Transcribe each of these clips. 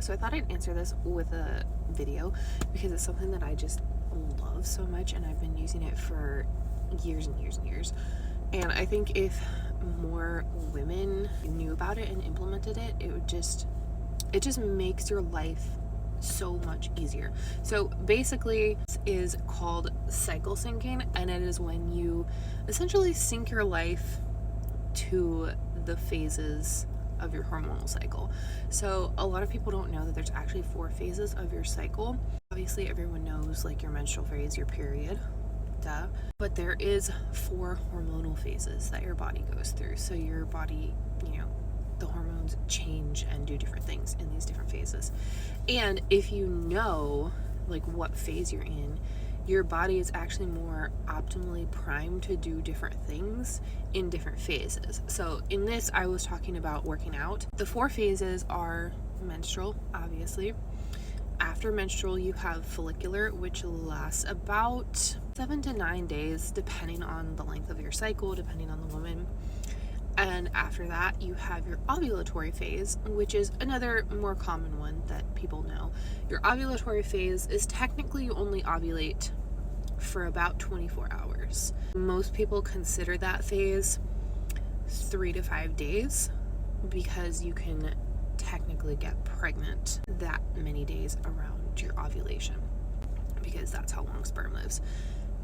So I thought I'd answer this with a video because it's something that I just love so much, and I've been using it for years and years and years. And I think if more women knew about it and implemented it, it just makes your life so much easier. So basically, this is called cycle syncing, and it is when you essentially sync your life to the phases of your hormonal cycle. So a lot of people don't know that there's actually 4 phases of your cycle. Obviously, everyone knows like your menstrual phase, your period, duh. But there is 4 hormonal phases that your body goes through. So your body, the hormones change and do different things in these different phases. And if you know like what phase you're in, your body is actually more optimally primed to do different things in different phases. So in this, I was talking about working out. The 4 phases are menstrual, obviously. After menstrual, you have follicular, which lasts about 7 to 9 days, depending on the length of your cycle, depending on the woman. And after that, you have your ovulatory phase, which is another more common one that people know. Your ovulatory phase is technically you only ovulate for about 24 hours. Most people consider that phase 3 to 5 days because you can technically get pregnant that many days around your ovulation, because that's how long sperm lives.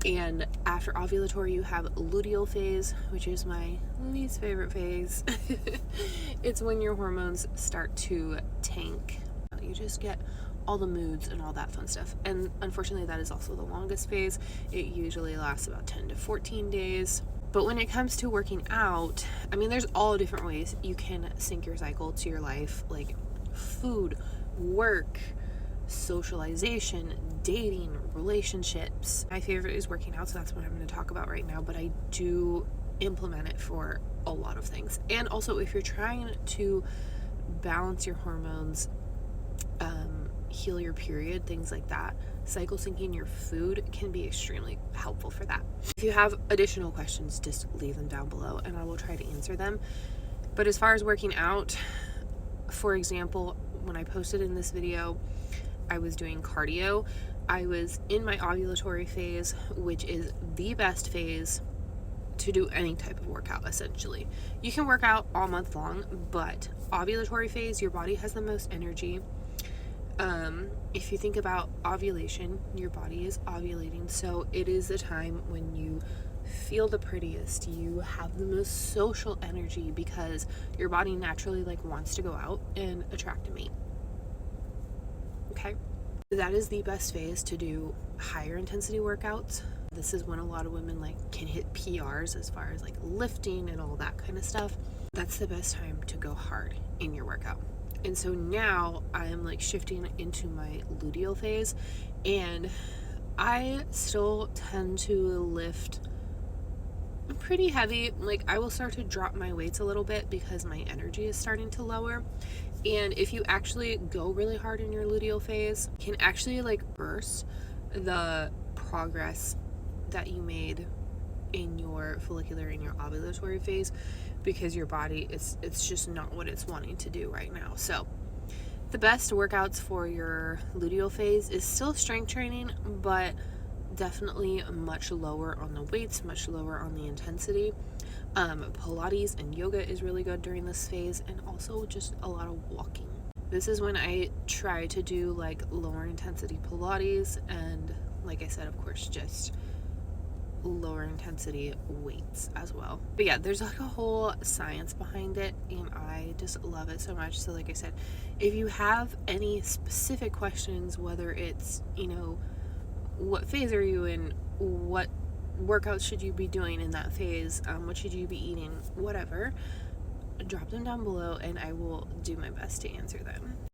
And after ovulatory, you have luteal phase, which is my least favorite phase. It's when your hormones start to tank. You just get all the moods and all that fun stuff. And unfortunately, that is also the longest phase. It usually lasts about 10 to 14 days. But when it comes to working out, I mean, there's all different ways you can sync your cycle to your life, like food, work, socialization, dating, relationships. My favorite is working out, so that's what I'm going to talk about right now, but I do implement it for a lot of things. And also, if you're trying to balance your hormones, heal your period, things like that, cycle syncing your food can be extremely helpful for that. If you have additional questions, just leave them down below and I will try to answer them. But as far as working out, for example, when I posted in this video, I was doing cardio. I was in my ovulatory phase, which is the best phase to do any type of workout, essentially. You can work out all month long, but ovulatory phase, your body has the most energy. If you think about ovulation, your body is ovulating, so it is the time when you feel the prettiest, you have the most social energy, because your body naturally wants to go out and attract a mate. Okay, that is the best phase to do higher intensity workouts. This is when a lot of women can hit PRs as far as lifting and all that kind of stuff. That's the best time to go hard in your workout. And so now I am shifting into my luteal phase, and I still tend to lift pretty heavy. I will start to drop my weights a little bit because my energy is starting to lower. And if you actually go really hard in your luteal phase, it can actually reverse the progress that you made in your follicular and your ovulatory phase, because your body it's just not what it's wanting to do right now. So the best workouts for your luteal phase is still strength training, but definitely much lower on the weights, much lower on the intensity. Pilates and yoga is really good during this phase, and also just a lot of walking. This is when I try to do lower intensity Pilates, and like I said, of course, just lower intensity weights as well. But yeah, there's a whole science behind it, and I just love it so much. So like I said, if you have any specific questions, whether it's what phase are you in, what workouts should you be doing in that phase, what should you be eating, whatever, drop them down below and I will do my best to answer them.